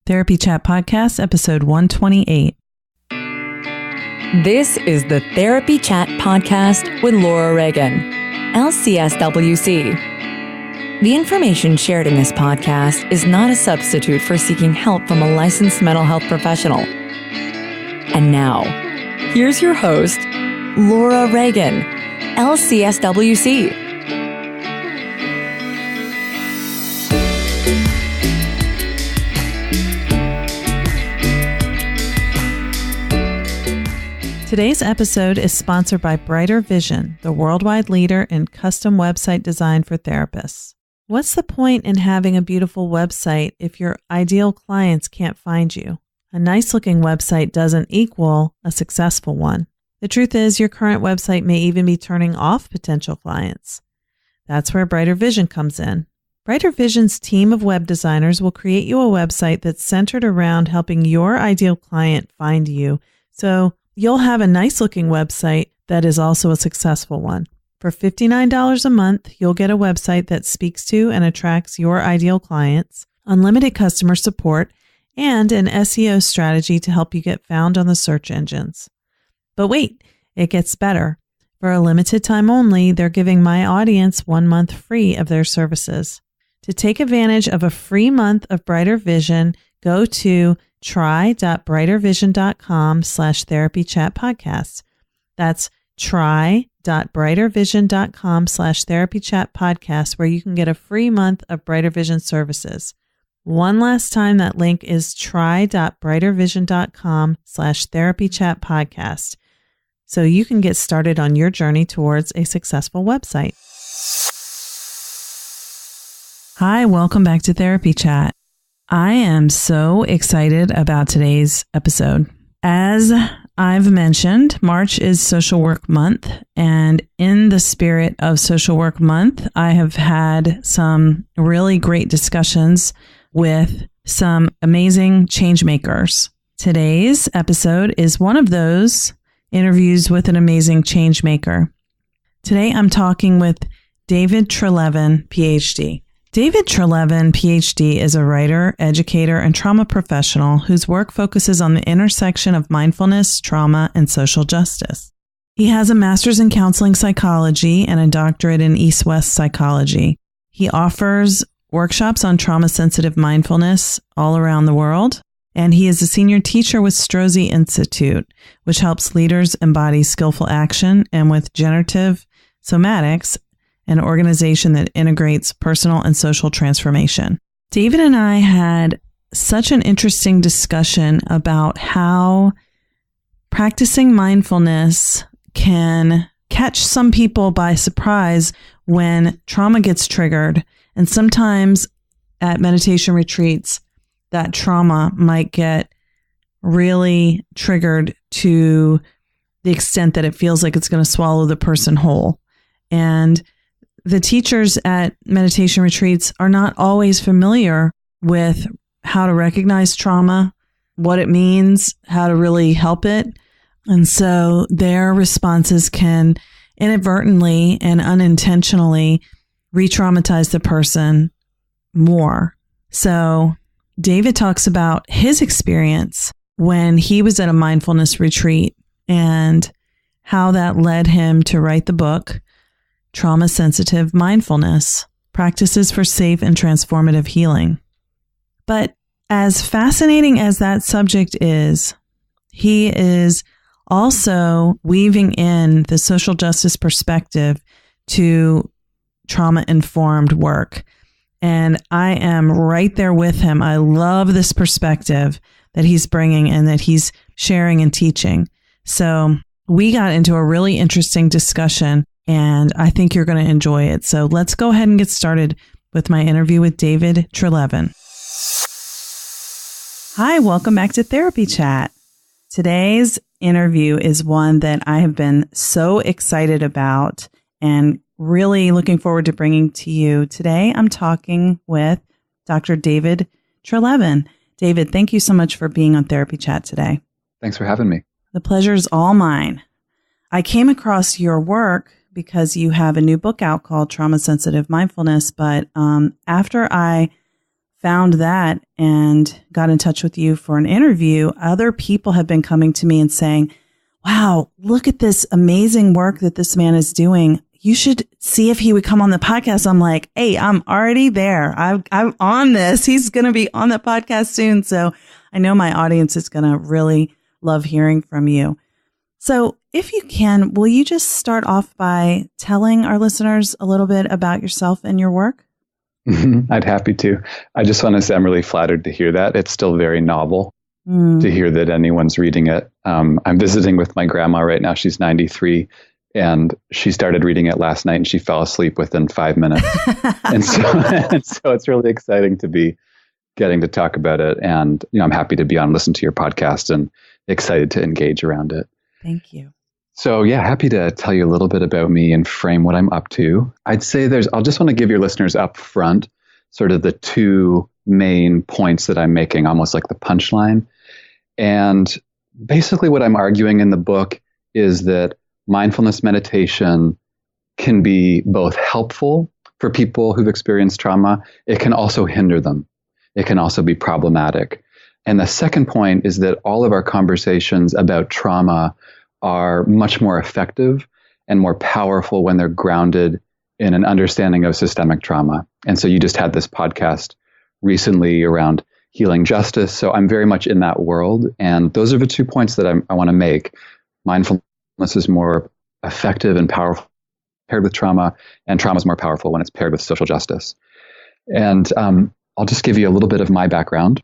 Therapy Chat Podcast, episode 128. This is the Therapy Chat Podcast with Laura Reagan, LCSW-C. The information shared in this podcast is not a substitute for seeking help from a licensed mental health professional. And now, here's your host, Laura Reagan, LCSW-C. Today's episode is sponsored by Brighter Vision, the worldwide leader in custom website design for therapists. What's the point in having a beautiful website if your ideal clients can't find you? A nice-looking website doesn't equal a successful one. The truth is, your current website may even be turning off potential clients. That's where Brighter Vision comes in. Brighter Vision's team of web designers will create you a website that's centered around helping your ideal client find you, so you'll have a nice-looking website that is also a successful one. For $59 a month, you'll get a website that speaks to and attracts your ideal clients, unlimited customer support, and an SEO strategy to help you get found on the search engines. But wait, it gets better. For a limited time only, they're giving my audience 1 month free of their services. To take advantage of a free month of Brighter Vision, go to try.brightervision.com/therapychatpodcast. That's try.brightervision.com/therapychatpodcast, where you can get a free month of Brighter Vision services. One last time, that link is try.brightervision.com/therapychatpodcast, so you can get started on your journey towards a successful website. Hi, welcome back to Therapy Chat. I am so excited about today's episode. As I've mentioned, March is Social Work Month, and in the spirit of Social Work Month, I have had some really great discussions with some amazing change makers. Today's episode is one of those interviews with an amazing change maker. Today, I'm talking with David Treleaven, PhD. David Treleaven, PhD, is a writer, educator, and trauma professional whose work focuses on the intersection of mindfulness, trauma, and social justice. He has a master's in counseling psychology and a doctorate in East-West psychology. He offers workshops on trauma-sensitive mindfulness all around the world, and he is a senior teacher with Strozzi Institute, which helps leaders embody skillful action, and with generative somatics, an organization that integrates personal and social transformation. David and I had such an interesting discussion about how practicing mindfulness can catch some people by surprise when trauma gets triggered. And sometimes at meditation retreats, that trauma might get really triggered to the extent that it feels like it's going to swallow the person whole. And the teachers at meditation retreats are not always familiar with how to recognize trauma, what it means, how to really help it. And so their responses can inadvertently and unintentionally re-traumatize the person more. So David talks about his experience when he was at a mindfulness retreat and how that led him to write the book, Trauma-Sensitive Mindfulness, Practices for Safe and Transformative Healing. But as fascinating as that subject is, he is also weaving in the social justice perspective to trauma-informed work. And I am right there with him. I love this perspective that he's bringing and that he's sharing and teaching. So we got into a really interesting discussion, and I think you're going to enjoy it. So let's go ahead and get started with my interview with David Treleaven. Hi, welcome back to Therapy Chat. Today's interview is one that I have been so excited about and really looking forward to bringing to you. Today, I'm talking with Dr. David Treleaven. David, thank you so much for being on Therapy Chat today. Thanks for having me. The pleasure is all mine. I came across your work because you have a new book out called Trauma-Sensitive Mindfulness. But after I found that and got in touch with you for an interview, other people have been coming to me and saying, wow, look at this amazing work that this man is doing. You should see if he would come on the podcast. I'm like, hey, I'm already there. I'm on this. He's going to be on the podcast soon. So I know my audience is going to really love hearing from you. So if you can, will you just start off by telling our listeners a little bit about yourself and your work? I'd happy to. I just want to say I'm really flattered to hear that. It's still very novel to hear that anyone's reading it. I'm visiting with my grandma right now. She's 93, and she started reading it last night, and she fell asleep within 5 minutes. and so it's really exciting to be getting to talk about it. And I'm happy to be on, listen to your podcast, and excited to engage around it. Thank you. So happy to tell you a little bit about me and frame what I'm up to. I'd say I'll just want to give your listeners up front sort of the two main points that I'm making, almost like the punchline. And basically what I'm arguing in the book is that mindfulness meditation can be both helpful for people who've experienced trauma. It can also hinder them. It can also be problematic. And the second point is that all of our conversations about trauma are much more effective and more powerful when they're grounded in an understanding of systemic trauma. And so you just had this podcast recently around healing justice. So I'm very much in that world. And those are the 2 points that I want to make. Mindfulness is more effective and powerful paired with trauma, and trauma is more powerful when it's paired with social justice. And I'll just give you a little bit of my background.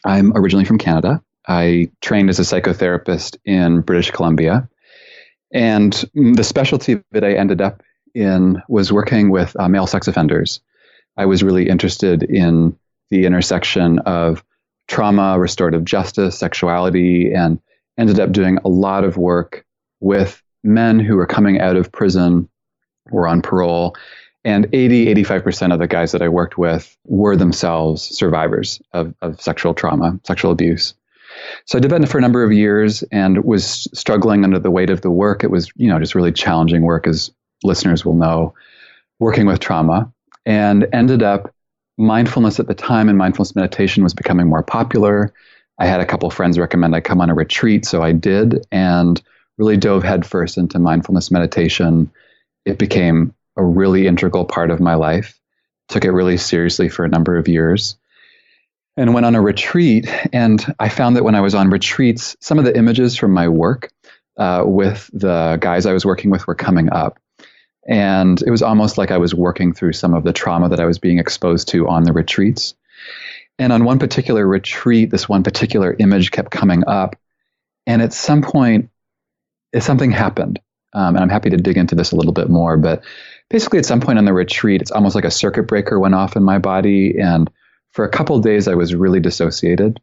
I'm originally from Canada. I trained as a psychotherapist in British Columbia. And the specialty that I ended up in was working with male sex offenders. I was really interested in the intersection of trauma, restorative justice, sexuality, and ended up doing a lot of work with men who were coming out of prison, were on parole. And 85% of the guys that I worked with were themselves survivors of sexual trauma, sexual abuse. So I did that for a number of years and was struggling under the weight of the work. It was, just really challenging work, as listeners will know, working with trauma, and ended up mindfulness at the time, and mindfulness meditation was becoming more popular. I had a couple of friends recommend I come on a retreat, so I did, and really dove headfirst into mindfulness meditation. It became a really integral part of my life. Took it really seriously for a number of years. And went on a retreat, and I found that when I was on retreats, some of the images from my work with the guys I was working with were coming up. And it was almost like I was working through some of the trauma that I was being exposed to on the retreats. And on one particular retreat, this one particular image kept coming up. And at some point, something happened. And I'm happy to dig into this a little bit more. But basically, at some point on the retreat, it's almost like a circuit breaker went off in my body. And for a couple of days, I was really dissociated.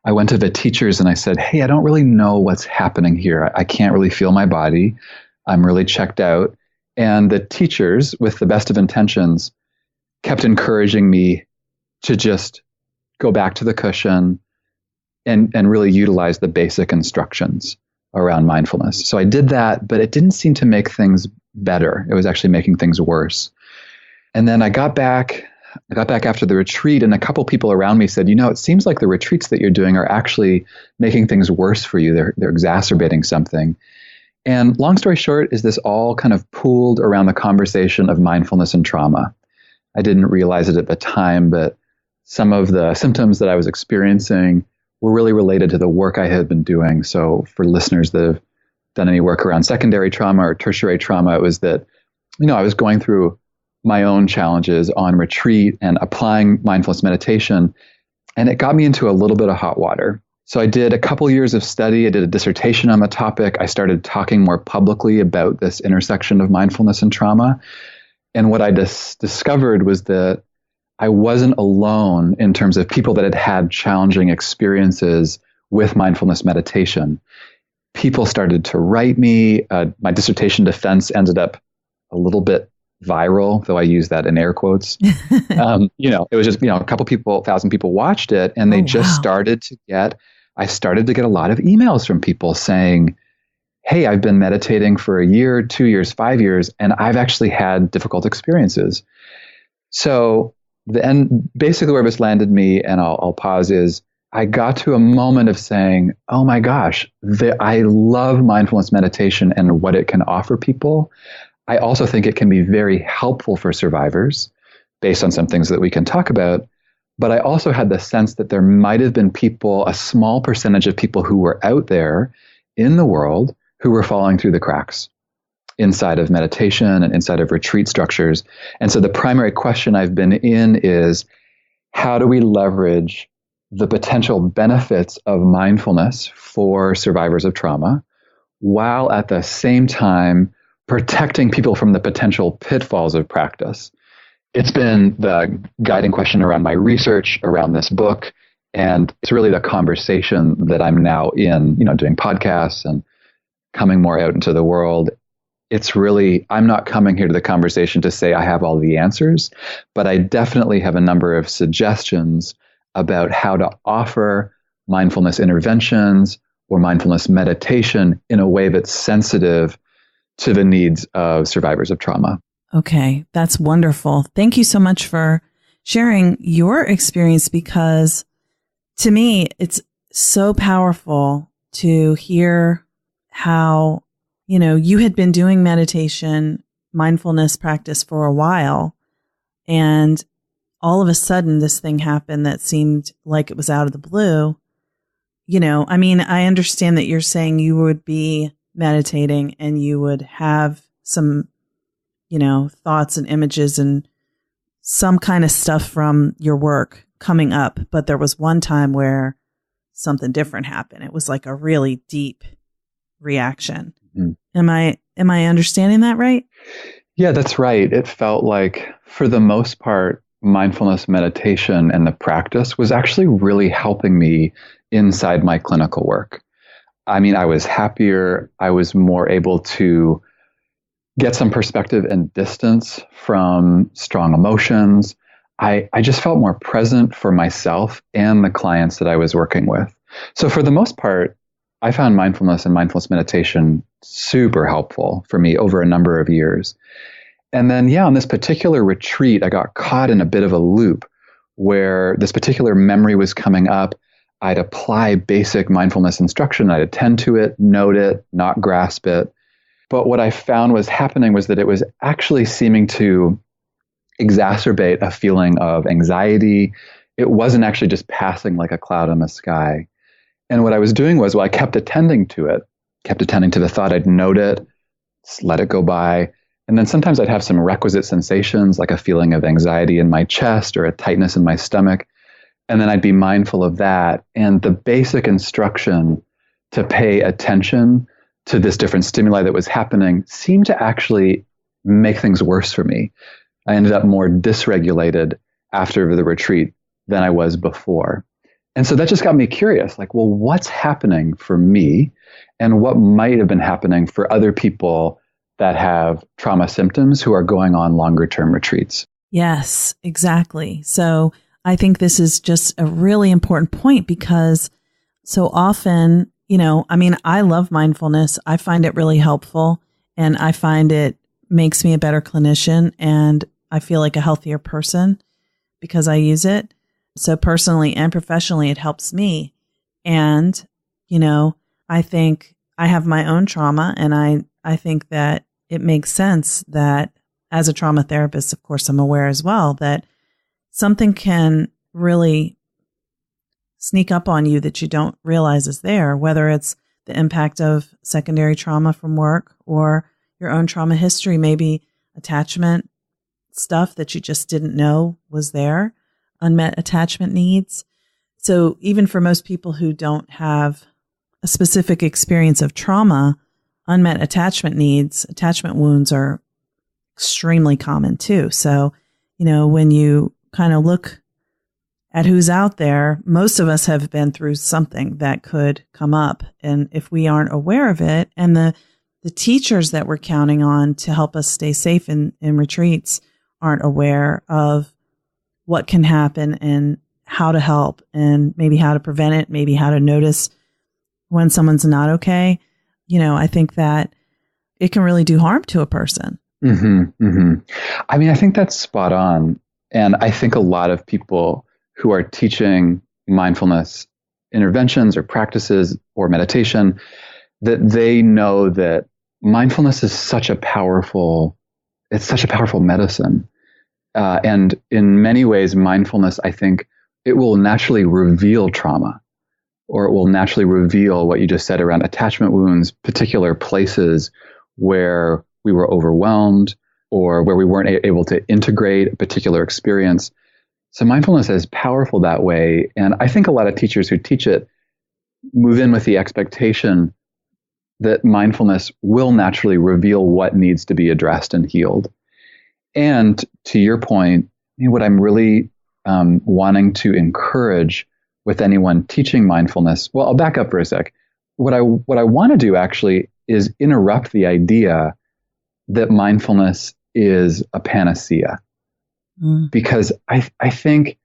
I went to the teachers and I said, hey, I don't really know what's happening here. I can't really feel my body. I'm really checked out. And the teachers, with the best of intentions, kept encouraging me to just go back to the cushion and really utilize the basic instructions around mindfulness. So I did that, but it didn't seem to make things better. It was actually making things worse. And then I got back after the retreat, and a couple people around me said, it seems like the retreats that you're doing are actually making things worse for you. They're exacerbating something. And long story short is this all kind of pooled around the conversation of mindfulness and trauma. I didn't realize it at the time, but some of the symptoms that I was experiencing were really related to the work I had been doing. So for listeners that have done any work around secondary trauma or tertiary trauma, it was that, I was going through my own challenges on retreat and applying mindfulness meditation. And it got me into a little bit of hot water. So I did a couple years of study. I did a dissertation on the topic. I started talking more publicly about this intersection of mindfulness and trauma. And what I discovered was that I wasn't alone in terms of people that had had challenging experiences with mindfulness meditation. People started to write me. My dissertation defense ended up a little bit viral, though I use that in air quotes. It was just, a couple people, 1,000 people watched it, and they I started to get a lot of emails from people saying, hey, I've been meditating for a year, 2 years, 5 years, and I've actually had difficult experiences. So And basically where this landed me, and I'll pause, is I got to a moment of saying, oh my gosh, I love mindfulness meditation and what it can offer people. I also think it can be very helpful for survivors based on some things that we can talk about. But I also had the sense that there might have been people, a small percentage of people who were out there in the world who were falling through the cracks inside of meditation and inside of retreat structures. And so the primary question I've been in is, how do we leverage the potential benefits of mindfulness for survivors of trauma, while at the same time protecting people from the potential pitfalls of practice? It's been the guiding question around my research, around this book, and it's really the conversation that I'm now in, doing podcasts and coming more out into the world. It's really, I'm not coming here to the conversation to say I have all the answers, but I definitely have a number of suggestions about how to offer mindfulness interventions or mindfulness meditation in a way that's sensitive to the needs of survivors of trauma. Okay, that's wonderful. Thank you so much for sharing your experience, because to me, it's so powerful to hear how, you had been doing meditation, mindfulness practice for a while, and all of a sudden this thing happened that seemed like it was out of the blue. I understand that you're saying you would be meditating and you would have some, thoughts and images and some kind of stuff from your work coming up. But there was one time where something different happened. It was like a really deep reaction. Mm-hmm. Am I understanding that right? Yeah, that's right. It felt like, for the most part, mindfulness meditation and the practice was actually really helping me inside my clinical work. I was happier. I was more able to get some perspective and distance from strong emotions. I just felt more present for myself and the clients that I was working with. So for the most part, I found mindfulness and mindfulness meditation super helpful for me over a number of years. And then, on this particular retreat, I got caught in a bit of a loop where this particular memory was coming up. I'd apply basic mindfulness instruction. I'd attend to it, note it, not grasp it. But what I found was happening was that it was actually seeming to exacerbate a feeling of anxiety. It wasn't actually just passing like a cloud in the sky. And what I was doing was, I kept attending to it, kept attending to the thought. I'd note it, let it go by. And then sometimes I'd have some requisite sensations, like a feeling of anxiety in my chest or a tightness in my stomach. And then I'd be mindful of that. And the basic instruction to pay attention to this different stimuli that was happening seemed to actually make things worse for me. I ended up more dysregulated after the retreat than I was before. And so that just got me curious, what's happening for me, and what might have been happening for other people that have trauma symptoms who are going on longer term retreats? Yes, exactly. So I think this is just a really important point, because so often, I love mindfulness. I find it really helpful, and I find it makes me a better clinician, and I feel like a healthier person because I use it. So personally and professionally, it helps me. And, I think I have my own trauma, and I think that it makes sense that as a trauma therapist, of course, I'm aware as well that something can really sneak up on you that you don't realize is there, whether it's the impact of secondary trauma from work or your own trauma history, maybe attachment stuff that you just didn't know was there, unmet attachment needs. So even for most people who don't have a specific experience of trauma, unmet attachment needs, attachment wounds are extremely common too. So, when you kind of look at who's out there, most of us have been through something that could come up. And if we aren't aware of it, and the teachers that we're counting on to help us stay safe in retreats aren't aware of what can happen and how to help, and maybe how to prevent it, maybe how to notice when someone's not okay, I think that it can really do harm to a person. Mm-hmm, mm-hmm. I think that's spot on. And I think a lot of people who are teaching mindfulness interventions or practices or meditation, that they know that mindfulness is such a powerful medicine. And in many ways, mindfulness, I think, it will naturally reveal trauma, or it will naturally reveal what you just said around attachment wounds, particular places where we were overwhelmed or where we weren't able to integrate a particular experience. So mindfulness is powerful that way. And I think a lot of teachers who teach it move in with the expectation that mindfulness will naturally reveal what needs to be addressed and healed. And to your point, what I'm really wanting to encourage with anyone teaching mindfulness, well, I'll back up for a sec. What I want to do actually is interrupt the idea that mindfulness is a panacea. Because I think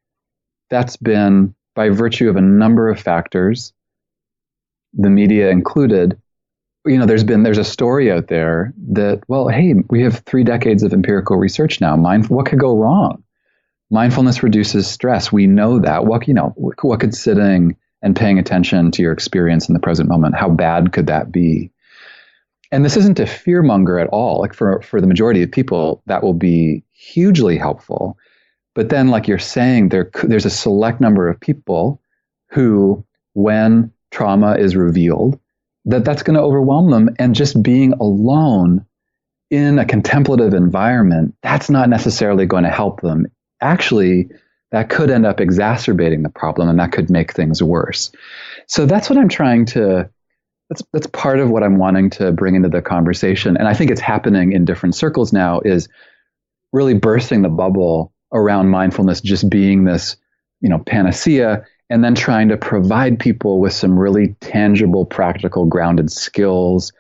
that's been, by virtue of a number of factors, the media included, there's a story out there that, well, hey, we have 3 decades of empirical research now. What could go wrong? Mindfulness reduces stress. We know that. What could sitting and paying attention to your experience in the present moment, how bad could that be? And this isn't a fearmonger at all. Like for the majority of people, that will be hugely helpful. But then, like you're saying, there's a select number of people who, when trauma is revealed, that's going to overwhelm them. And just being alone in a contemplative environment, that's not necessarily going to help them. Actually, that could end up exacerbating the problem, and that could make things worse. So that's what I'm trying to, that's part of what I'm wanting to bring into the conversation. And I think it's happening in different circles now, is really bursting the bubble around mindfulness just being this, panacea, and then trying to provide people with some really tangible, practical, grounded skills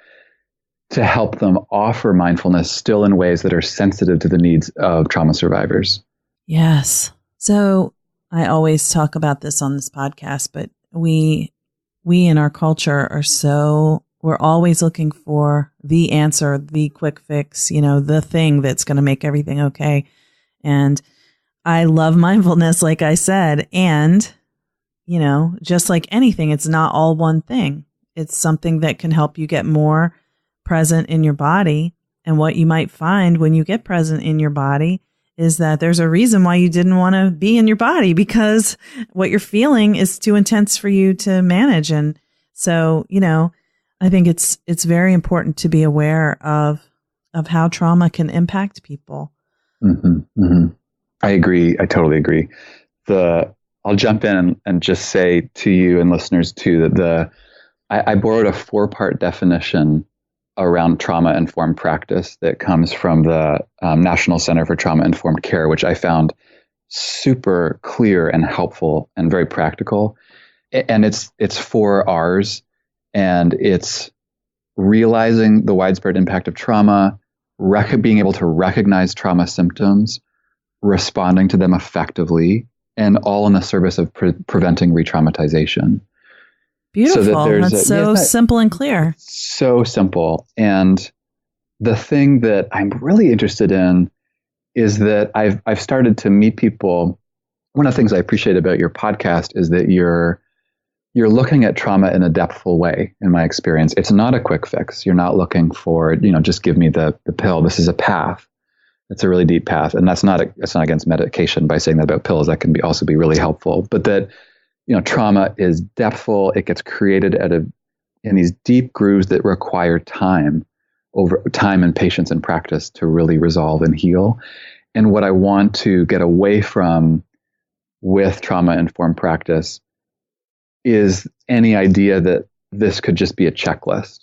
to help them offer mindfulness still in ways that are sensitive to the needs of trauma survivors. Yes. So I always talk about this on this podcast, but we in our culture we're always looking for the answer, the quick fix, the thing that's going to make everything okay. And I love mindfulness, like I said, and, just like anything, it's not all one thing. It's something that can help you get more present in your body. And what you might find when you get present in your body is that there's a reason why you didn't want to be in your body, because what you're feeling is too intense for you to manage. And so, I think it's very important to be aware of how trauma can impact people. Mm-hmm, mm-hmm. I agree. I totally agree. I'll jump in and just say to you and listeners too, that I borrowed a 4-part definition around trauma-informed practice that comes from the National Center for Trauma-Informed Care, which I found super clear and helpful and very practical. And it's 4 R's, and it's realizing the widespread impact of trauma, being able to recognize trauma symptoms, responding to them effectively, and all in the service of preventing re-traumatization. Beautiful. So that's simple and clear. So simple. And the thing that I'm really interested in is that I've started to meet people. One of the things I appreciate about your podcast is that you're looking at trauma in a depthful way, in my experience. It's not a quick fix. You're not looking for, just give me the pill. This is a path. It's a really deep path. And that's not against medication by saying that about pills. That can also be really helpful. But that, trauma is depthful. It gets created in these deep grooves that require time and patience and practice to really resolve and heal. And what I want to get away from with trauma-informed practice is any idea that this could just be a checklist,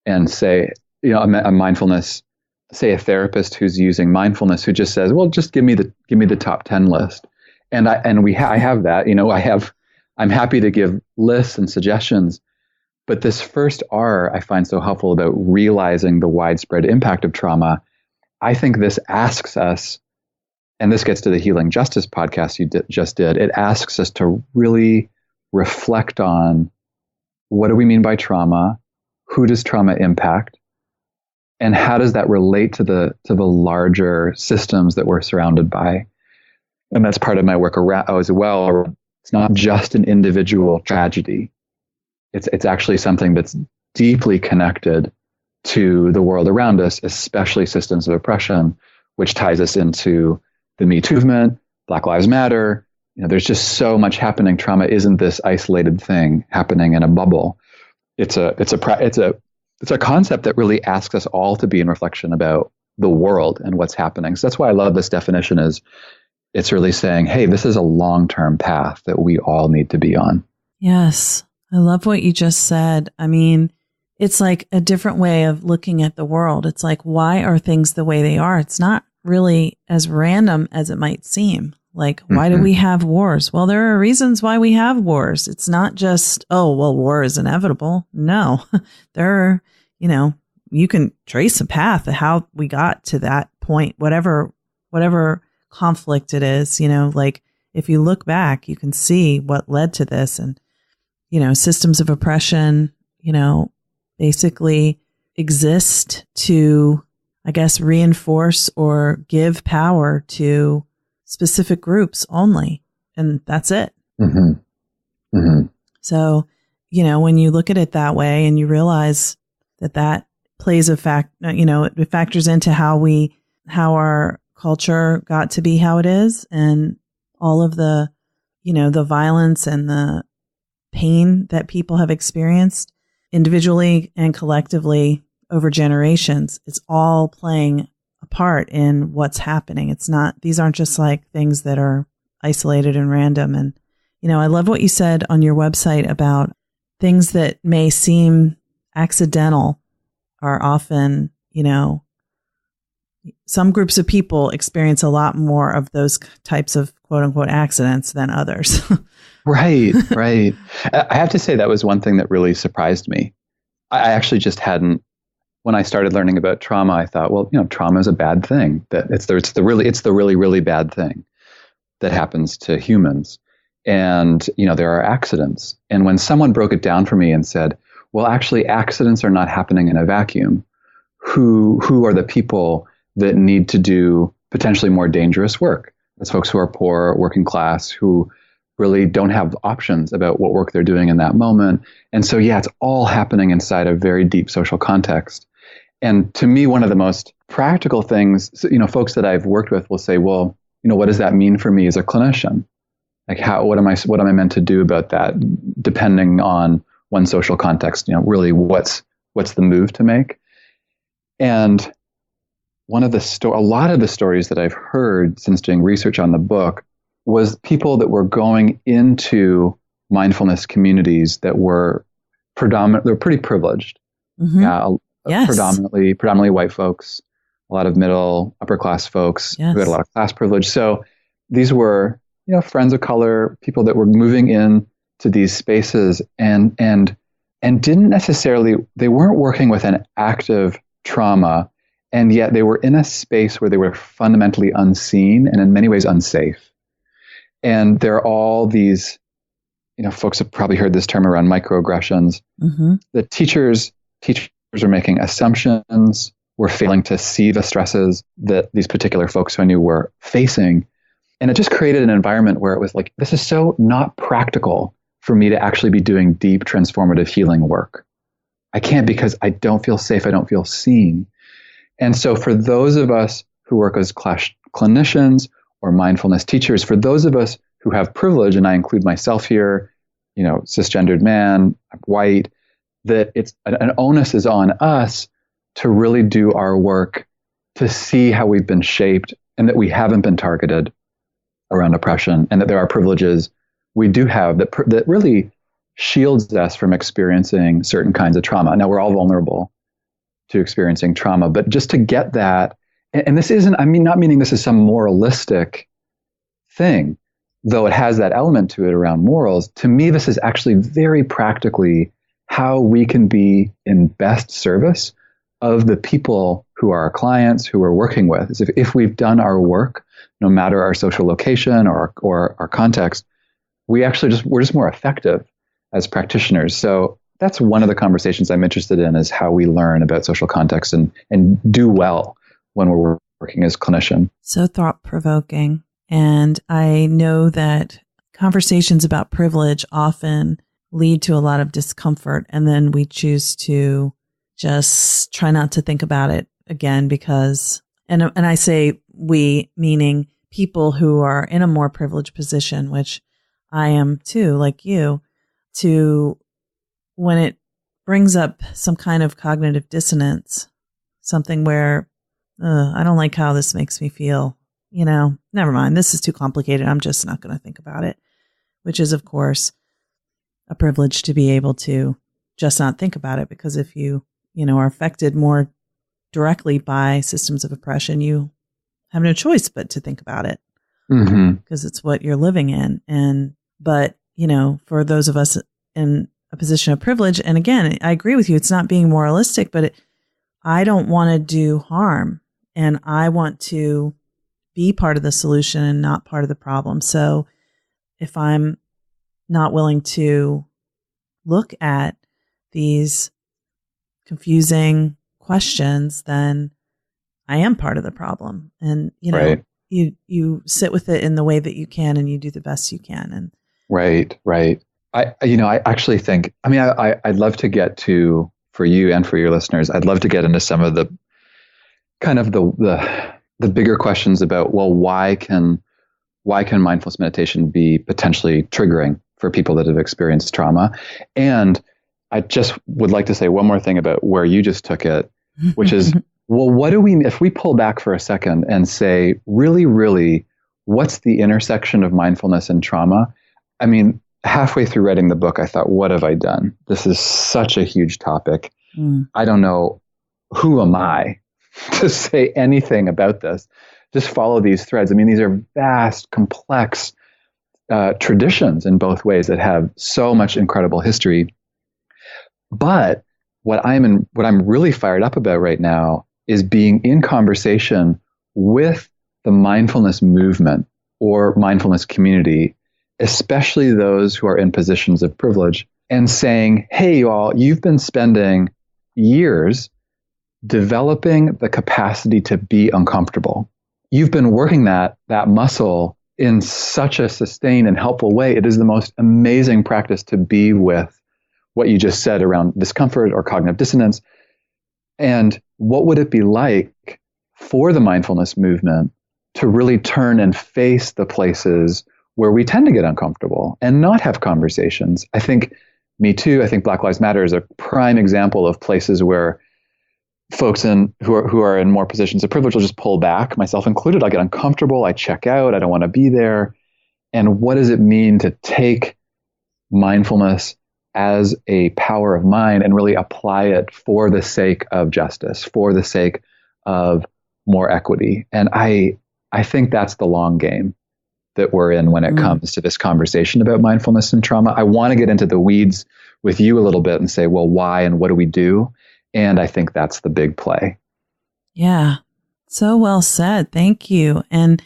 and say, a mindfulness, say a therapist who's using mindfulness who just says, well, just give me the top 10 list. And I have that, I'm happy to give lists and suggestions, but this first R I find so helpful about realizing the widespread impact of trauma. I think this asks us, and this gets to the Healing Justice podcast you just did, it asks us to really reflect on, what do we mean by trauma? Who does trauma impact? And how does that relate to the larger systems that we're surrounded by? And that's part of my work around as well. It's not just an individual tragedy. It's actually something that's deeply connected to the world around us, especially systems of oppression, which ties us into the Me Too movement, Black Lives Matter. There's just so much happening. Trauma isn't this isolated thing happening in a bubble. It's a concept that really asks us all to be in reflection about the world and what's happening. So that's why I love this definition. Is it's really saying, hey, this is a long-term path that we all need to be on. Yes. I love what you just said. I mean, it's like a different way of looking at the world. It's like, why are things the way they are? It's not really as random as it might seem. Like, why do we have wars? Well, there are reasons why we have wars. It's not just, oh, well, war is inevitable. No, there are, you can trace a path of how we got to that point, whatever conflict it is, like if you look back, you can see what led to this. And, systems of oppression, basically exist to, I guess, reinforce or give power to specific groups only. And that's it. Mm-hmm. Mm-hmm. So, when you look at it that way and you realize that plays it factors into how our culture got to be how it is, and all of the, the violence and the pain that people have experienced individually and collectively over generations. It's all playing a part in what's happening. These aren't just like things that are isolated and random. And, I love what you said on your website about things that may seem accidental are often, some groups of people experience a lot more of those types of quote unquote accidents than others. Right. I have to say that was one thing that really surprised me. I actually just hadn't, when I started learning about trauma, I thought, well, trauma is a bad thing. That it's the really, really bad thing that happens to humans. And, there are accidents. And when someone broke it down for me and said, well, actually accidents are not happening in a vacuum. Who are the people that need to do potentially more dangerous work? It's folks who are poor, working class, who really don't have options about what work they're doing in that moment. And so, it's all happening inside a very deep social context. And to me, one of the most practical things, folks that I've worked with will say, well, what does that mean for me as a clinician? Like what am I meant to do about that? Depending on one social context, really what's the move to make? And a lot of the stories that I've heard since doing research on the book was people that were going into mindfulness communities that were they're pretty privileged. Mm-hmm. Yes. Predominantly white folks, a lot of middle, upper class folks who had a lot of class privilege. So these were, friends of color, people that were moving in to these spaces and didn't necessarily, they weren't working with an active trauma, and yet they were in a space where they were fundamentally unseen and in many ways unsafe. And there are all these, folks have probably heard this term around microaggressions. Mm-hmm. The teachers are making assumptions, were failing to see the stresses that these particular folks who I knew were facing. And it just created an environment where it was like, this is so not practical for me to actually be doing deep transformative healing work. I can't because I don't feel safe. I don't feel seen. And so for those of us who work as clinicians or mindfulness teachers, for those of us who have privilege, and I include myself here, cisgendered man, white, that it's an onus is on us to really do our work to see how we've been shaped and that we haven't been targeted around oppression, and that there are privileges we do have that really shields us from experiencing certain kinds of trauma. Now, we're all vulnerable to experiencing trauma, but just to get that, and this isn't, not meaning this is some moralistic thing, though it has that element to it around morals. To me, this is actually very practically how we can be in best service of the people who are our clients, who we're working with. Is if we've done our work, no matter our social location or our context, we're just more effective as practitioners. So that's one of the conversations I'm interested in, is how we learn about social context and do well when we're working as clinician. So thought-provoking. And I know that conversations about privilege often lead to a lot of discomfort. And then we choose to just try not to think about it again because, and I say we, meaning people who are in a more privileged position, which I am too, like you, to when it brings up some kind of cognitive dissonance, something where I don't like how this makes me feel, never mind. This is too complicated. I'm just not going to think about it, which is, of course, a privilege to be able to just not think about it. Because if you, are affected more directly by systems of oppression, you have no choice but to think about it because it's what you're living in. But for those of us in a position of privilege, and again, I agree with you, it's not being moralistic, but I don't want to do harm and I want to be part of the solution and not part of the problem. So if I'm not willing to look at these confusing questions, then I am part of the problem. And, right. you sit with it in the way that you can and you do the best you can. And right. I actually think, I'd love to get to, for you and for your listeners, I'd love to get into some of the kind of the bigger questions about, well, why can mindfulness meditation be potentially triggering for people that have experienced trauma? And I just would like to say one more thing about where you just took it, which is, well, if we pull back for a second and say, really, really, what's the intersection of mindfulness and trauma? Halfway through writing the book, I thought, what have I done? This is such a huge topic. I don't know, who am I to say anything about this? Just follow these threads. These are vast, complex traditions in both ways that have so much incredible history. But what I'm really fired up about right now is being in conversation with the mindfulness movement or mindfulness community, especially those who are in positions of privilege, and saying, hey, you all, you've been spending years developing the capacity to be uncomfortable. You've been working that muscle in such a sustained and helpful way. It is the most amazing practice to be with what you just said around discomfort or cognitive dissonance. And what would it be like for the mindfulness movement to really turn and face the places where we tend to get uncomfortable and not have conversations? I think Me Too, I think Black Lives Matter is a prime example of places where folks who are in more positions of privilege will just pull back, myself included. I get uncomfortable, I check out, I don't want to be there. And what does it mean to take mindfulness as a power of mind and really apply it for the sake of justice, for the sake of more equity? And I think that's the long game that we're in when it comes to this conversation about mindfulness and trauma. I want to get into the weeds with you a little bit and say, well, why and what do we do? And I think that's the big play. Yeah, so well said. Thank you. And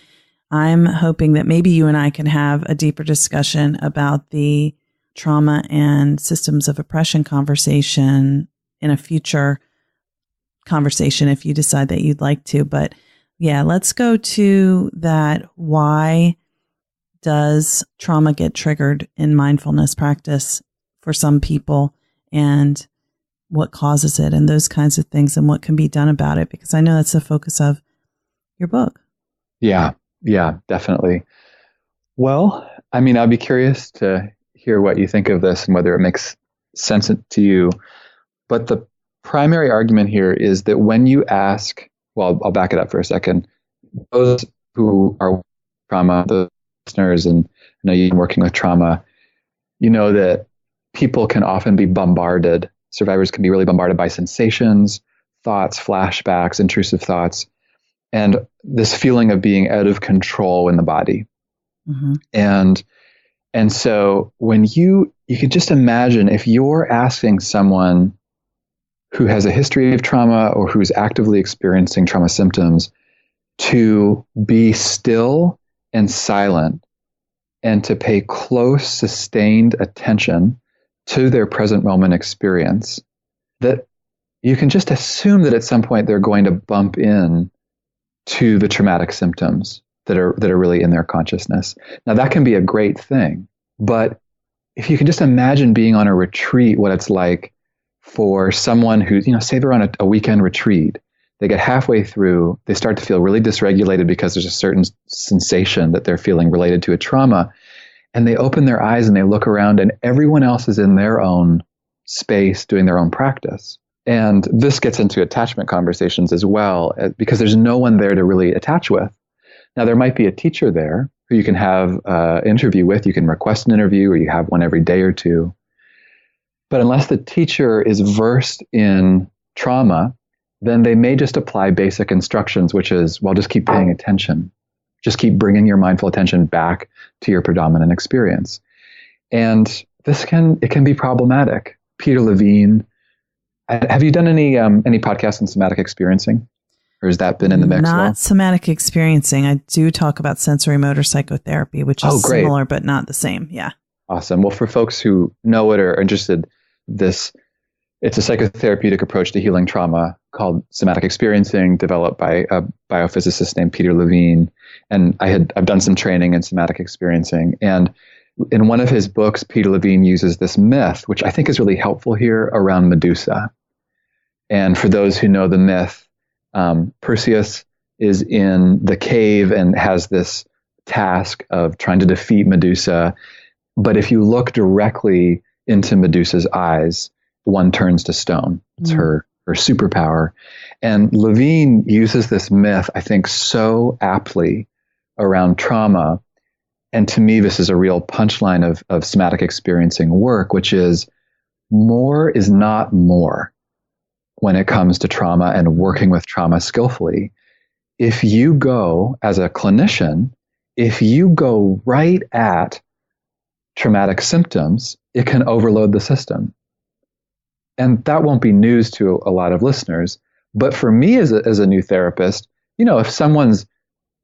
I'm hoping that maybe you and I can have a deeper discussion about the trauma and systems of oppression conversation in a future conversation if you decide that you'd like to. But yeah, let's go to that. Why does trauma get triggered in mindfulness practice for some people, and what causes it, and those kinds of things, and what can be done about it? Because I know that's the focus of your book. Yeah, definitely. Well, I'd be curious to hear what you think of this and whether it makes sense to you. But the primary argument here is that when you ask, well, I'll back it up for a second. Those who are trauma, the listeners, and I know you've been working with trauma, you know that people can often be bombarded. Survivors can be really bombarded by sensations, thoughts, flashbacks, intrusive thoughts, and this feeling of being out of control in the body. And so when you can just imagine if you're asking someone who has a history of trauma or who's actively experiencing trauma symptoms to be still and silent and to pay close, sustained attention to their present moment experience, that you can just assume that at some point they're going to bump in to the traumatic symptoms. that are really in their consciousness. Now that can be a great thing, but if you can just imagine being on a retreat, what it's like for someone who, say they're on a weekend retreat, they get halfway through, they start to feel really dysregulated because there's a certain sensation that they're feeling related to a trauma, and they open their eyes and they look around and everyone else is in their own space doing their own practice. And this gets into attachment conversations as well, because there's no one there to really attach with. Now, there might be a teacher there who you can have an interview with. You can request an interview, or you have one every day or two. But unless the teacher is versed in trauma, then they may just apply basic instructions, which is, well, just keep paying attention. Just keep bringing your mindful attention back to your predominant experience. And it can be problematic. Peter Levine, have you done any podcasts on somatic experiencing? Or has that been in the mix? Not somatic experiencing. I do talk about sensory motor psychotherapy, which is similar but not the same. Yeah. Awesome. Well, for folks who know it or are interested, it's a psychotherapeutic approach to healing trauma called somatic experiencing, developed by a biophysicist named Peter Levine. And I've done some training in somatic experiencing. And in one of his books, Peter Levine uses this myth, which I think is really helpful here, around Medusa. And for those who know the myth, Perseus is in the cave and has this task of trying to defeat Medusa. But if you look directly into Medusa's eyes, one turns to stone. It's her superpower. And Levine uses this myth, I think, so aptly around trauma. And to me, this is a real punchline of somatic experiencing work, which is more is not more when it comes to trauma and working with trauma skillfully. If you go, as a clinician, if you go right at traumatic symptoms, it can overload the system. And that won't be news to a lot of listeners. But for me as a new therapist, if someone's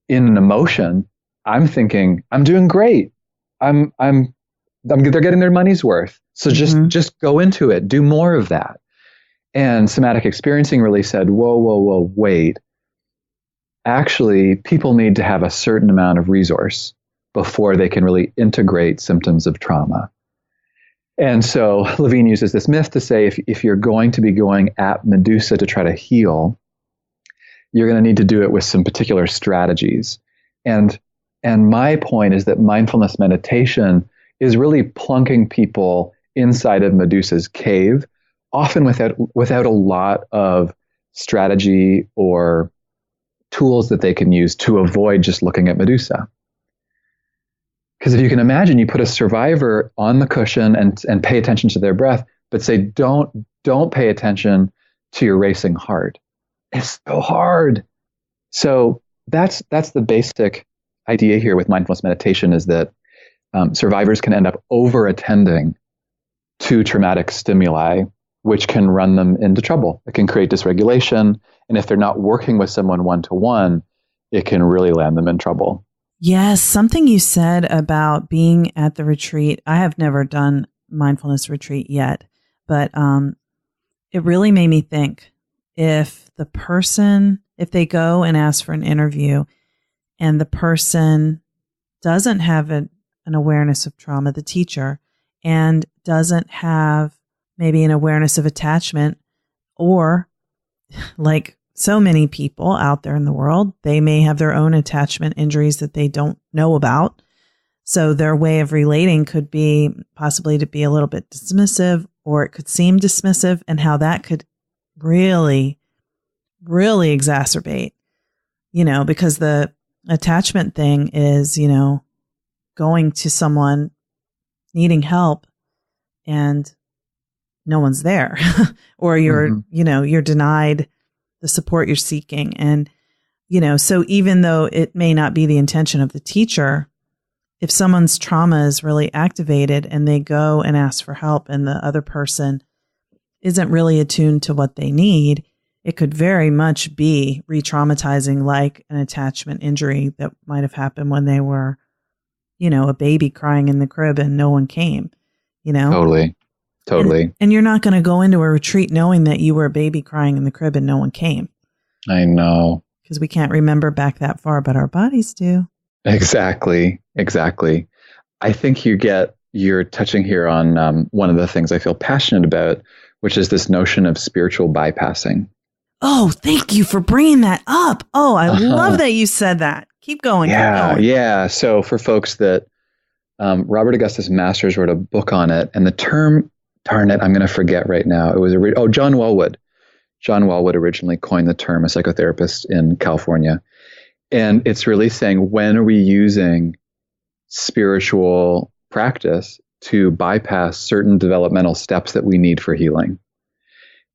in an emotion, I'm thinking, I'm doing great. they're getting their money's worth. So just go into it, do more of that. And somatic experiencing really said, whoa, wait. Actually, people need to have a certain amount of resource before they can really integrate symptoms of trauma. And so Levine uses this myth to say, if you're going to be going at Medusa to try to heal, you're going to need to do it with some particular strategies. And my point is that mindfulness meditation is really plunking people inside of Medusa's cave, often without a lot of strategy or tools that they can use to avoid just looking at Medusa. Because if you can imagine, you put a survivor on the cushion and pay attention to their breath, but say, don't pay attention to your racing heart. It's so hard. So that's the basic idea here with mindfulness meditation, is that survivors can end up over-attending to traumatic stimuli, which can run them into trouble. It can create dysregulation. And if they're not working with someone one-to-one, it can really land them in trouble. Yes, something you said about being at the retreat. I have never done mindfulness retreat yet, but it really made me think, if they go and ask for an interview and the person doesn't have an awareness of trauma, the teacher, and doesn't have maybe an awareness of attachment, or like so many people out there in the world, they may have their own attachment injuries that they don't know about. So their way of relating could be possibly to be a little bit dismissive, or it could seem dismissive, and how that could really, really exacerbate, because the attachment thing is, going to someone needing help and no one's there, or you're, you're denied the support you're seeking. And, so even though it may not be the intention of the teacher, if someone's trauma is really activated and they go and ask for help and the other person isn't really attuned to what they need, it could very much be re-traumatizing, like an attachment injury that might have happened when they were, a baby crying in the crib and no one came, Totally. And you're not going to go into a retreat knowing that you were a baby crying in the crib and no one came. I know. because we can't remember back that far, but our bodies do. Exactly. I think you're touching here on one of the things I feel passionate about, which is this notion of spiritual bypassing. Oh, thank you for bringing that up. Oh, I love that you said that. Keep going. Yeah. So for folks that Robert Augustus Masters wrote a book on it, and the term, darn it, I'm going to forget right now. It was John Wellwood. John Wellwood originally coined the term, a psychotherapist in California. And it's really saying, when are we using spiritual practice to bypass certain developmental steps that we need for healing?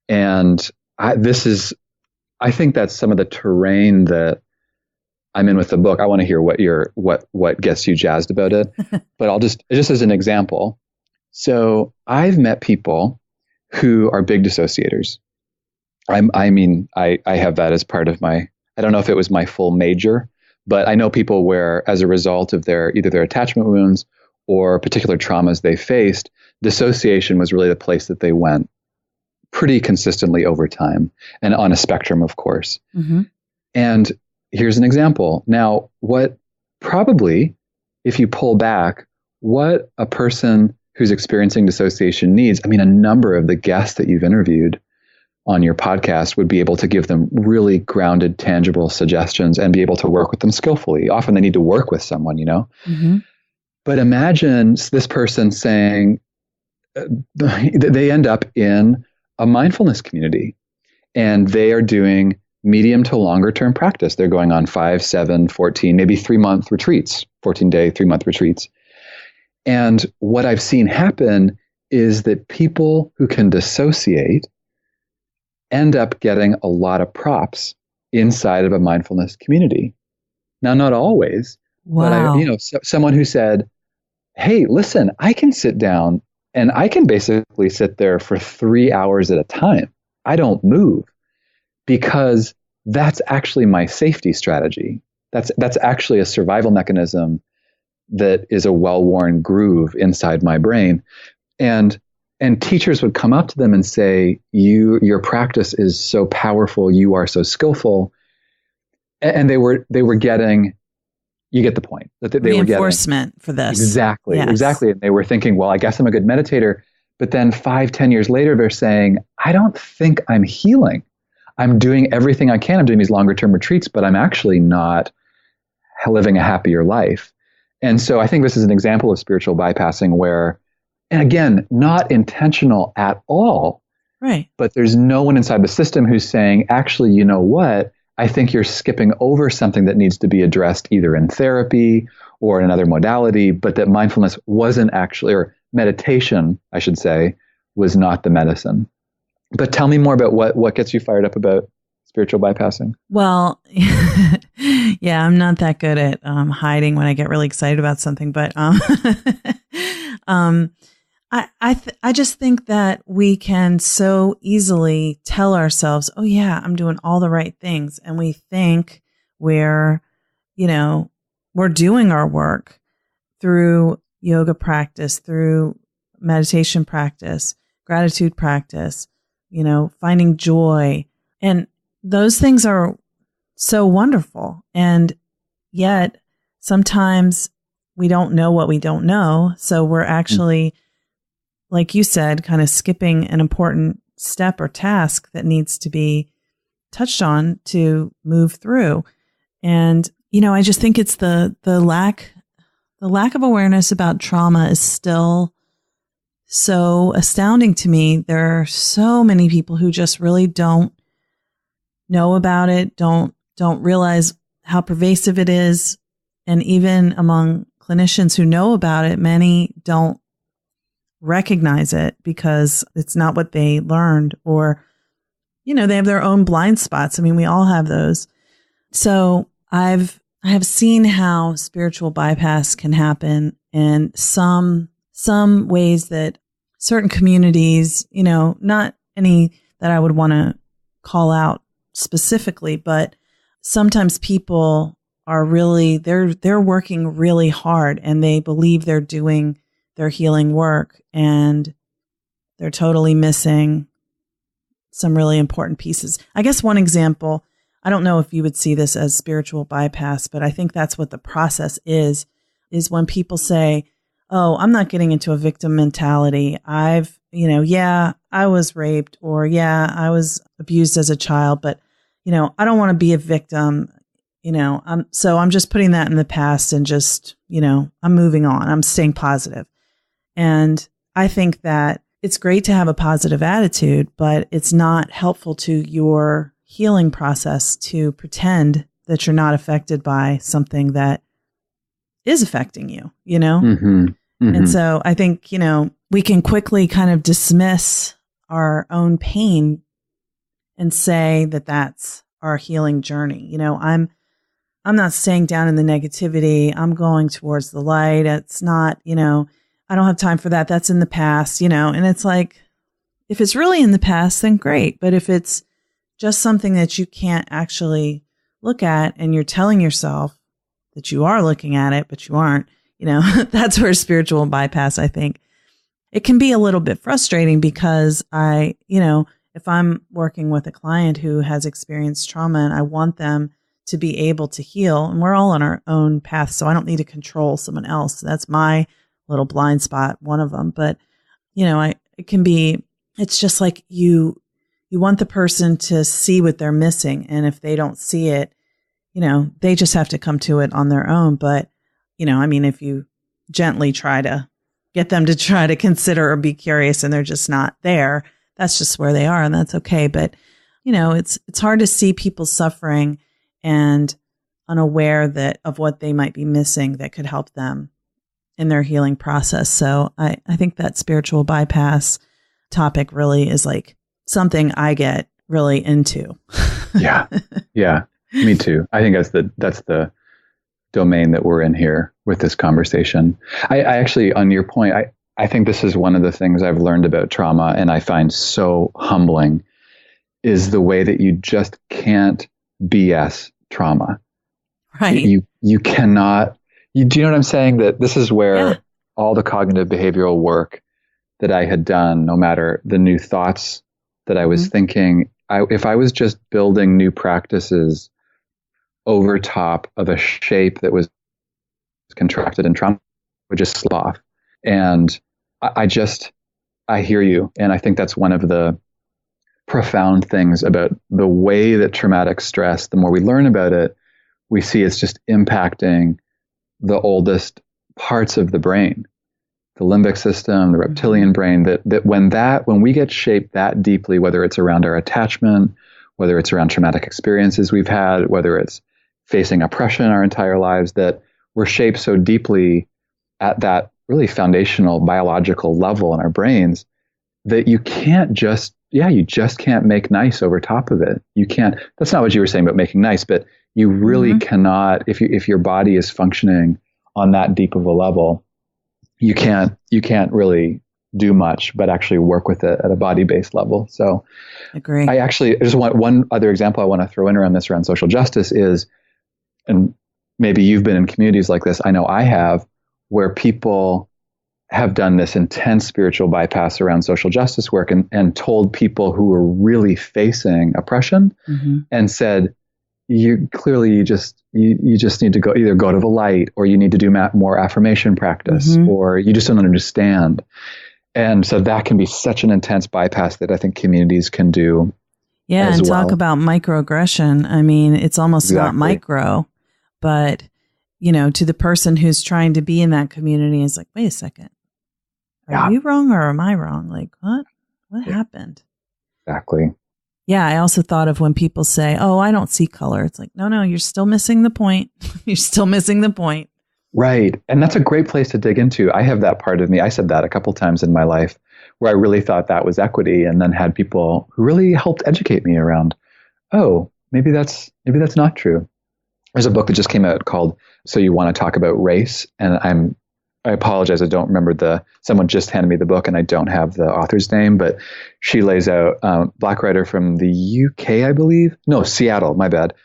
And I think that's some of the terrain that I'm in with the book. I want to hear what gets you jazzed about it. But just as an example. So I've met people who are big dissociators. I have that as part of my, I don't know if it was my full major, but I know people where, as a result of either their attachment wounds or particular traumas they faced, dissociation was really the place that they went pretty consistently over time, and on a spectrum, of course. Mm-hmm. And here's an example. Now, what probably, if you pull back, what a person who's experiencing dissociation needs, I mean, a number of the guests that you've interviewed on your podcast would be able to give them really grounded, tangible suggestions and be able to work with them skillfully. Often they need to work with someone, Mm-hmm. But imagine this person saying they end up in a mindfulness community and they are doing medium to longer term practice. They're going on 5, 7, 14, maybe 3-month retreats, 14-day, 3-month retreats. And what I've seen happen is that people who can dissociate end up getting a lot of props inside of a mindfulness community. Now, not always, wow. But someone who said, hey, listen, I can sit down and I can basically sit there for 3 hours at a time. I don't move, because that's actually my safety strategy. That's actually a survival mechanism that is a well-worn groove inside my brain. And teachers would come up to them and say, your practice is so powerful, you are so skillful. And they were getting, you get the point. That they were getting reinforcement for this. Exactly, yes. Exactly. And they were thinking, well, I guess I'm a good meditator. But then 5-10 years later, they're saying, I don't think I'm healing. I'm doing everything I can. I'm doing these longer term retreats, but I'm actually not living a happier life. And so I think this is an example of spiritual bypassing where, and again, not intentional at all, right? But there's no one inside the system who's saying, actually, you know what? I think you're skipping over something that needs to be addressed either in therapy or in another modality, but that mindfulness wasn't actually, or meditation, I should say, was not the medicine. But tell me more about what gets you fired up about spiritual bypassing. Well, yeah, I'm not that good at hiding when I get really excited about something, but I just think that we can so easily tell ourselves, oh yeah, I'm doing all the right things. And we think we're doing our work through yoga practice, through meditation practice, gratitude practice, finding joy. And those things are so wonderful. And yet sometimes we don't know what we don't know. So we're actually, like you said, kind of skipping an important step or task that needs to be touched on to move through. And, I just think it's the lack of awareness about trauma is still so astounding to me. There are so many people who just really don't know about it, don't realize how pervasive it is. And even among clinicians who know about it, many don't recognize it because it's not what they learned, or, they have their own blind spots. I mean, we all have those. So I have seen how spiritual bypass can happen in some ways that certain communities, not any that I would want to call out specifically, but sometimes people are really, they're working really hard and they believe they're doing their healing work and they're totally missing some really important pieces. I guess one example, I don't know if you would see this as spiritual bypass, but I think that's what the process is when people say, oh, I'm not getting into a victim mentality. I was raped, or I was abused as a child, but, I don't want to be a victim. I'm just putting that in the past and just, I'm moving on. I'm staying positive. And I think that it's great to have a positive attitude, but it's not helpful to your healing process to pretend that you're not affected by something that is affecting you, Mm-hmm. Mm-hmm. And so I think, we can quickly kind of dismiss our own pain and say that that's our healing journey. I'm not staying down in the negativity. I'm going towards the light. It's not, I don't have time for that. That's in the past, and it's like, if it's really in the past, then great. But if it's just something that you can't actually look at and you're telling yourself that you are looking at it, but you aren't, that's where spiritual bypass, I think. It can be a little bit frustrating because if I'm working with a client who has experienced trauma and I want them to be able to heal, and we're all on our own path, so I don't need to control someone else. That's my little blind spot, one of them. But, it's just like you want the person to see what they're missing. And if they don't see it, they just have to come to it on their own. But, if you gently try to get them to try to consider or be curious and they're just not there, that's just where they are, and that's okay. But, it's hard to see people suffering and unaware of what they might be missing that could help them in their healing process. So I think that spiritual bypass topic really is like something I get really into. Yeah. Me too. I think that's the domain that we're in here with this conversation. I actually, on your point, I think this is one of the things I've learned about trauma and I find so humbling is the way that you just can't BS trauma. Right. You cannot, do you know what I'm saying? That this is where all the cognitive behavioral work that I had done, no matter the new thoughts that I was thinking, if I was just building new practices over top of a shape that was contracted in trauma, would just slip off. And I hear you. And I think that's one of the profound things about the way that traumatic stress, the more we learn about it, we see it's just impacting the oldest parts of the brain, the limbic system, the reptilian brain, that when we get shaped that deeply, whether it's around our attachment, whether it's around traumatic experiences we've had, whether it's facing oppression our entire lives, that we're shaped so deeply at that really foundational biological level in our brains that you just can't make nice over top of it. You can't, that's not what you were saying about making nice, but you really cannot, if your body is functioning on that deep of a level, you can't really do much, but actually work with it at a body-based level. So agree. I just want one other example I want to throw in around social justice is, and maybe you've been in communities like this, I know I have, where people have done this intense spiritual bypass around social justice work and told people who were really facing oppression and said, you just need to either go to the light, or you need to do more affirmation practice, or you just don't understand. And so that can be such an intense bypass that I think communities can do. Yeah. And talk about microaggression. I mean, it's almost not micro, but to the person who's trying to be in that community is like, wait a second, are you wrong or am I wrong? Like, what happened? Exactly. Yeah. I also thought of when people say, oh, I don't see color. It's like, no, you're still missing the point. You're still missing the point. Right. And that's a great place to dig into. I have that part of me. I said that a couple times in my life where I really thought that was equity, and then had people who really helped educate me around, oh, maybe that's not true. There's a book that just came out called So You Want to Talk About Race. And I apologize, I don't remember someone just handed me the book and I don't have the author's name, but she lays out, Black writer from the UK, I believe. No, Seattle, my bad,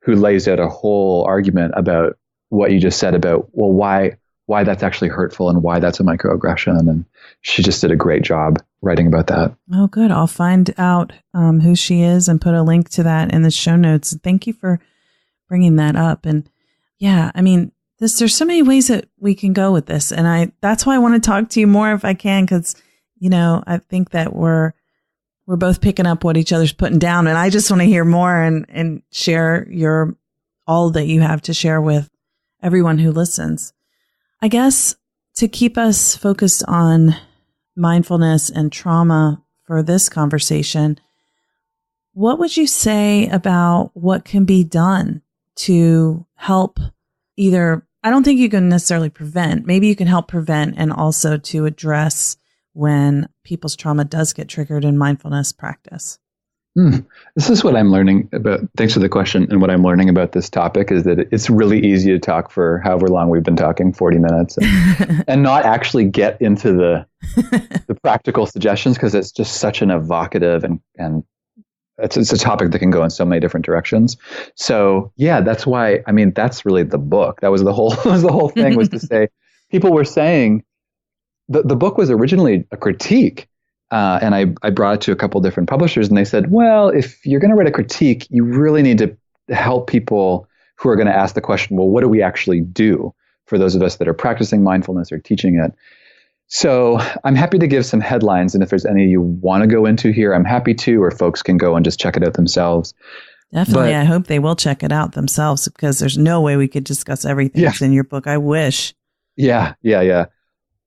who lays out a whole argument about what you just said about, well, why that's actually hurtful and why that's a microaggression. And she just did a great job writing about that. Oh, good. I'll find out who she is and put a link to that in the show notes. Thank you for bringing that up. And yeah, I mean, there's so many ways that we can go with this. And that's why I want to talk to you more if I can, because, I think that we're both picking up what each other's putting down. And I just want to hear more and share all that you have to share with everyone who listens. I guess to keep us focused on mindfulness and trauma for this conversation, what would you say about what can be done to help either, I don't think you can necessarily prevent, maybe you can help prevent and also to address when people's trauma does get triggered in mindfulness practice? This is what I'm learning about. Thanks for the question. And what I'm learning about this topic is that it's really easy to talk for however long we've been talking, 40 minutes, and not actually get into the practical suggestions, because it's just such an evocative and it's a topic that can go in so many different directions. So yeah, that's why, I mean, that's really the book. That was the whole thing, was to say, people were saying the book was originally a critique. And I brought it to a couple different publishers, and they said, well, if you're going to write a critique, you really need to help people who are going to ask the question, well, what do we actually do for those of us that are practicing mindfulness or teaching it? So I'm happy to give some headlines. And if there's any you want to go into here, I'm happy to, or folks can go and just check it out themselves. Definitely. I hope they will check it out themselves, because there's no way we could discuss everything that's in your book. I wish. Yeah.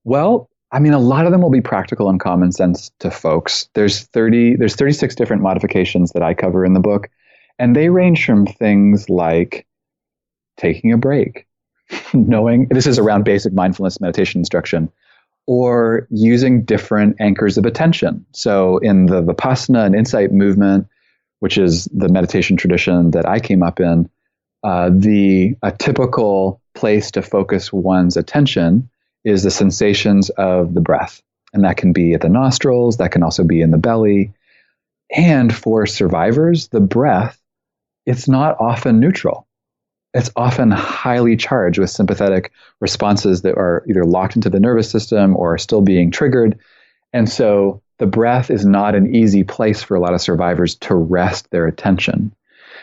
Well, I mean, a lot of them will be practical and common sense to folks. There's 36 different modifications that I cover in the book, and they range from things like taking a break, knowing this is around basic mindfulness meditation instruction, or using different anchors of attention. So in the Vipassana and insight movement, which is the meditation tradition that I came up in, a typical place to focus one's attention is the sensations of the breath. And that can be at the nostrils, that can also be in the belly. And for survivors, the breath, it's not often neutral. It's often highly charged with sympathetic responses that are either locked into the nervous system or are still being triggered. And so the breath is not an easy place for a lot of survivors to rest their attention.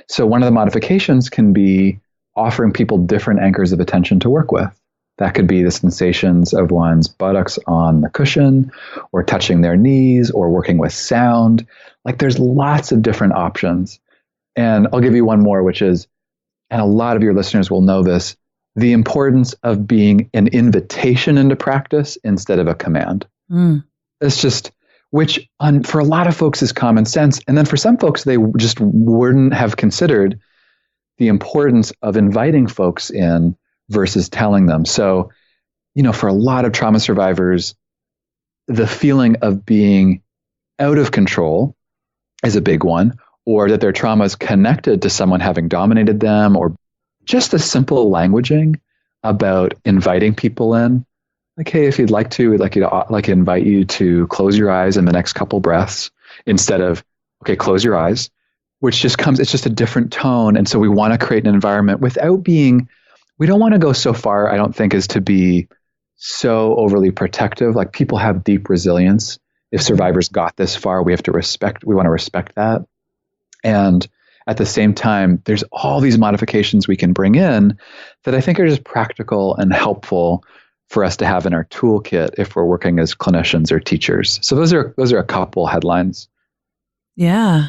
So one of the modifications can be offering people different anchors of attention to work with. That could be the sensations of one's buttocks on the cushion, or touching their knees, or working with sound. Like, there's lots of different options. And I'll give you one more, which is, and a lot of your listeners will know this, the importance of being an invitation into practice instead of a command. It's just, which for a lot of folks is common sense. And then for some folks, they just wouldn't have considered the importance of inviting folks in versus telling them. So, for a lot of trauma survivors, the feeling of being out of control is a big one, or that their trauma is connected to someone having dominated them, or just the simple languaging about inviting people in. Like, hey, if you'd like to, we'd like to invite you to close your eyes in the next couple breaths, instead of, okay, close your eyes, which just it's just a different tone. And so we want to create an environment without being, we don't want to go so far, I don't think, as to be so overly protective. Like, people have deep resilience. If survivors got this far, we want to respect that. And at the same time, there's all these modifications we can bring in that I think are just practical and helpful for us to have in our toolkit if we're working as clinicians or teachers. So those are a couple headlines. Yeah.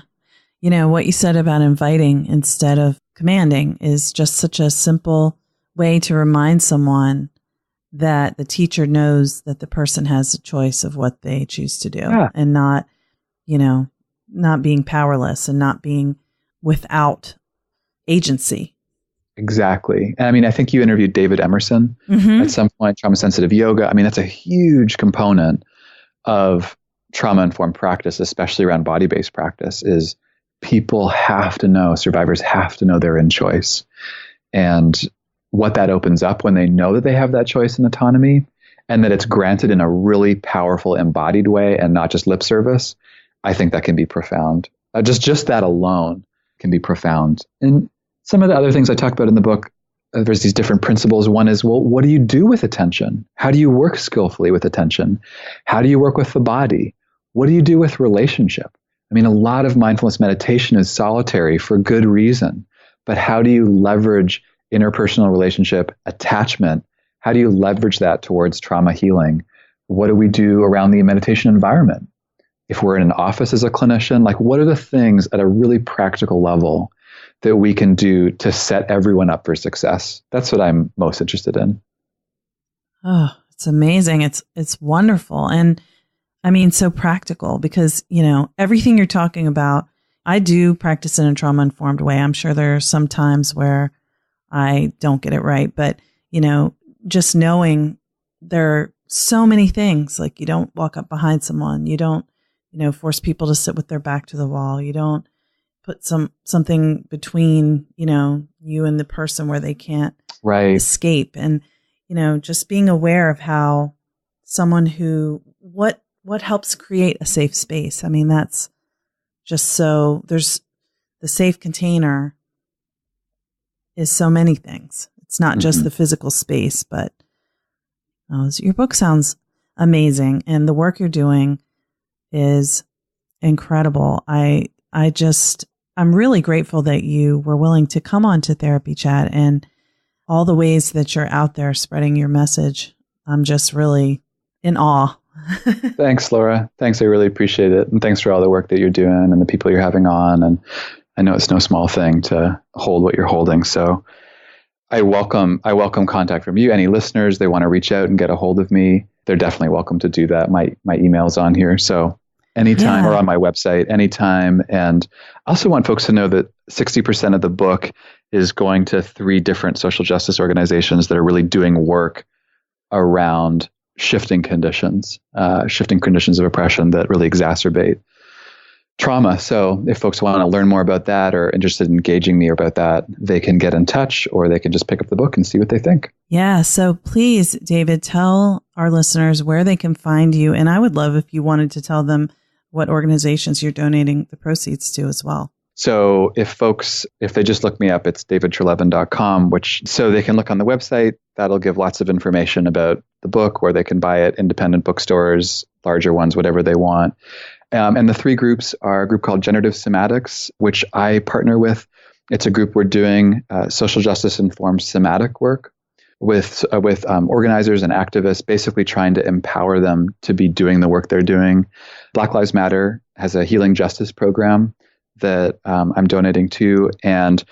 What you said about inviting instead of commanding is just such a simple way to remind someone that the teacher knows that the person has a choice of what they choose to do, and not being powerless and not being without agency. Exactly. And I mean, I think you interviewed David Emerson at some point, trauma sensitive yoga. I mean, that's a huge component of trauma informed practice, especially around body-based practice, is people have to know, survivors have to know they're in choice. And what that opens up when they know that they have that choice and autonomy, and that it's granted in a really powerful embodied way and not just lip service, I think that can be profound. Just that alone can be profound. And some of the other things I talk about in the book, there's these different principles. One is, well, what do you do with attention? How do you work skillfully with attention? How do you work with the body? What do you do with relationship? I mean, a lot of mindfulness meditation is solitary for good reason, but how do you leverage interpersonal relationship, attachment? How do you leverage that towards trauma healing? What do we do around the meditation environment? If we're in an office as a clinician, like what are the things at a really practical level that we can do to set everyone up for success? That's what I'm most interested in. Oh, it's amazing. It's wonderful. And I mean, so practical because, everything you're talking about, I do practice in a trauma-informed way. I'm sure there are some times where I don't get it right, but, just knowing there are so many things, like you don't walk up behind someone, you don't, force people to sit with their back to the wall. You don't put something between, you and the person where they can't escape. And, just being aware of how someone what helps create a safe space. I mean, that's just so there's the safe container is so many things. It's not just the physical space, but your book sounds amazing. And the work you're doing is incredible. I'm really grateful that you were willing to come on to Therapy Chat and all the ways that you're out there spreading your message. I'm just really in awe. Thanks, Laura. Thanks. I really appreciate it. And thanks for all the work that you're doing and the people you're having on. And I know it's no small thing to hold what you're holding. So I welcome contact from you. Any listeners, they want to reach out and get a hold of me, they're definitely welcome to do that. My email's on here. So anytime or on my website, anytime. And I also want folks to know that 60% of the book is going to 3 different social justice organizations that are really doing work around shifting conditions of oppression that really exacerbate trauma. So if folks want to learn more about that or interested in engaging me about that, they can get in touch or they can just pick up the book and see what they think. Yeah. So please, David, tell our listeners where they can find you. And I would love if you wanted to tell them what organizations you're donating the proceeds to as well. So if they just look me up, it's davidtreleaven.com, so they can look on the website. That'll give lots of information about the book, where they can buy it, independent bookstores, larger ones, whatever they want. And the 3 groups are a group called Generative Somatics, which I partner with. It's a group we're doing social justice informed somatic work with organizers and activists, basically trying to empower them to be doing the work they're doing. Black Lives Matter has a healing justice program that I'm donating to. And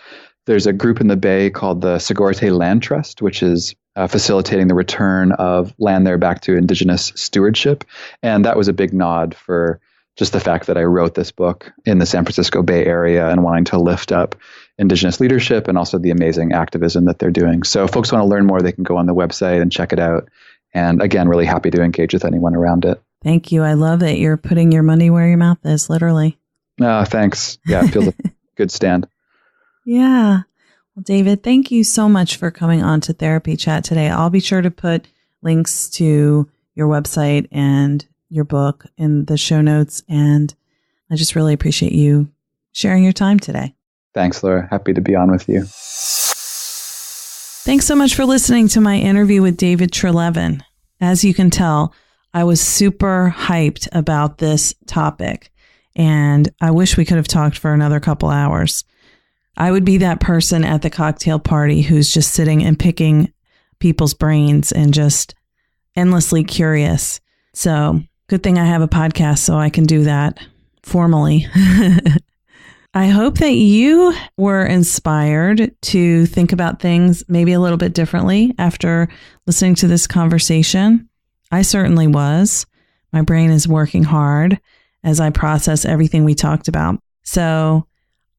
there's a group in the Bay called the Segurite Land Trust, which is facilitating the return of land there back to Indigenous stewardship. And that was a big nod for just the fact that I wrote this book in the San Francisco Bay Area and wanting to lift up Indigenous leadership and also the amazing activism that they're doing. So if folks want to learn more, they can go on the website and check it out. And again, really happy to engage with anyone around it. Thank you. I love that you're putting your money where your mouth is, literally. Thanks. Yeah, it feels a good stand. Yeah. Well, David, thank you so much for coming on to Therapy Chat today. I'll be sure to put links to your website and your book in the show notes. And I just really appreciate you sharing your time today. Thanks, Laura. Happy to be on with you. Thanks so much for listening to my interview with David Treleaven. As you can tell, I was super hyped about this topic. And I wish we could have talked for another couple hours. I would be that person at the cocktail party who's just sitting and picking people's brains and just endlessly curious. So good thing I have a podcast so I can do that formally. I hope that you were inspired to think about things maybe a little bit differently after listening to this conversation. I certainly was. My brain is working hard as I process everything we talked about. So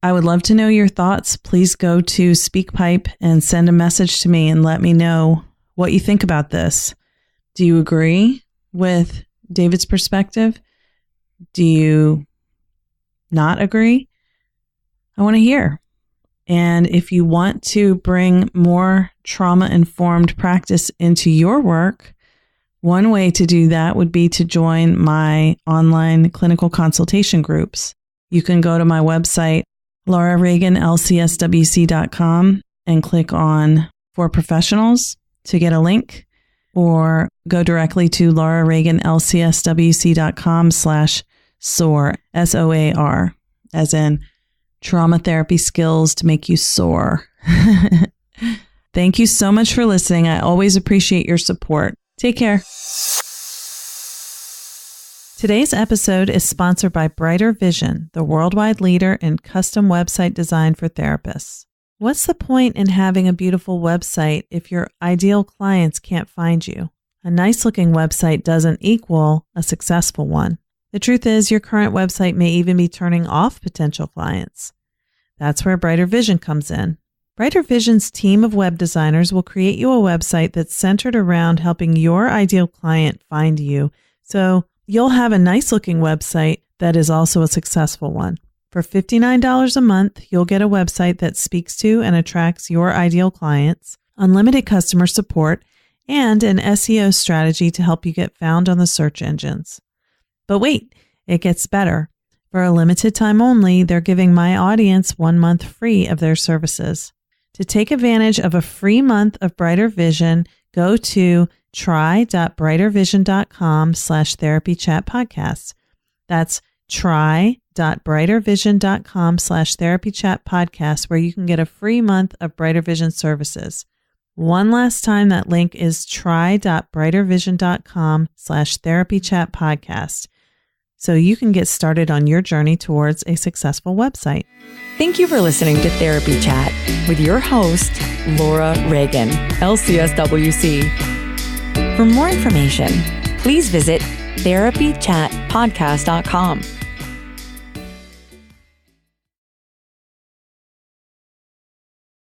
I would love to know your thoughts. Please go to SpeakPipe and send a message to me and let me know what you think about this. Do you agree with David's perspective? Do you not agree? I want to hear. And if you want to bring more trauma-informed practice into your work, one way to do that would be to join my online clinical consultation groups. You can go to my website, Laura Reagan, LCSW-C.com, and click on for professionals to get a link, or go directly to Laura Reagan, LCSW-C.com/SOAR, SOAR, as in trauma therapy skills to make you soar. Thank you so much for listening. I always appreciate your support. Take care. Today's episode is sponsored by Brighter Vision, the worldwide leader in custom website design for therapists. What's the point in having a beautiful website if your ideal clients can't find you? A nice-looking website doesn't equal a successful one. The truth is, your current website may even be turning off potential clients. That's where Brighter Vision comes in. Brighter Vision's team of web designers will create you a website that's centered around helping your ideal client find you, so you'll have a nice-looking website that is also a successful one. For $59 a month, you'll get a website that speaks to and attracts your ideal clients, unlimited customer support, and an SEO strategy to help you get found on the search engines. But wait, it gets better. For a limited time only, they're giving my audience 1 month free of their services. To take advantage of a free month of Brighter Vision, go to try.brightervision.com/therapychatpodcast. That's try.brightervision.com/therapychatpodcast, where you can get a free month of Brighter Vision services. One last time, that link is try.brightervision.com/therapychatpodcast, so you can get started on your journey towards a successful website. Thank you for listening to Therapy Chat with your host, Laura Reagan, LCSW-C. For more information, please visit therapychatpodcast.com.